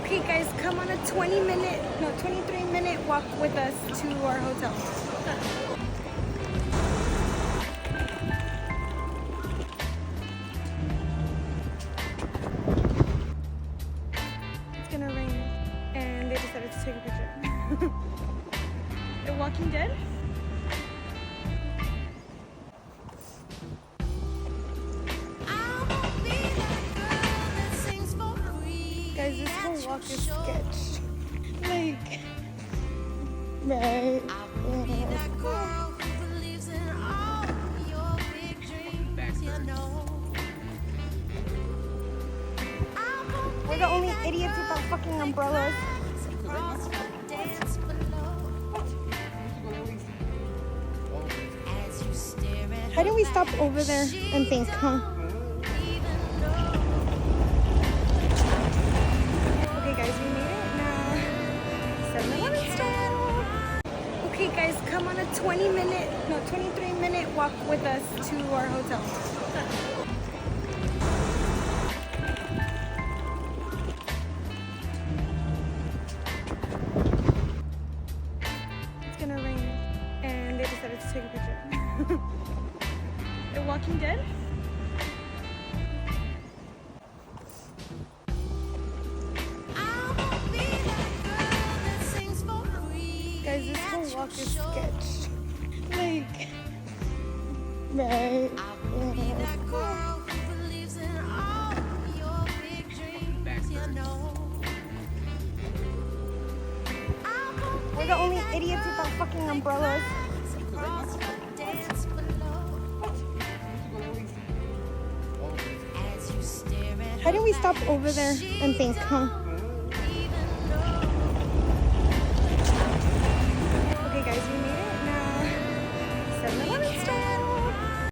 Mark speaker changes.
Speaker 1: Okay guys, come on a 23-minute walk with us to our hotel. It's gonna rain and they decided to take a picture. The Walking Dead? Guys, this whole walk is sketched. Like, right. We're the only idiots without fucking umbrellas. Why didn't we stop over there and think, huh? Okay guys, we made it now. 7-Eleven style. Okay guys, come on a 23-minute walk with us to our hotel. It's gonna rain and they decided to take a picture. The Walking Dead? Guys, this whole walk is sketched. Like, right. We're the only idiots without fucking umbrellas. Why didn't we stop over there and think, huh?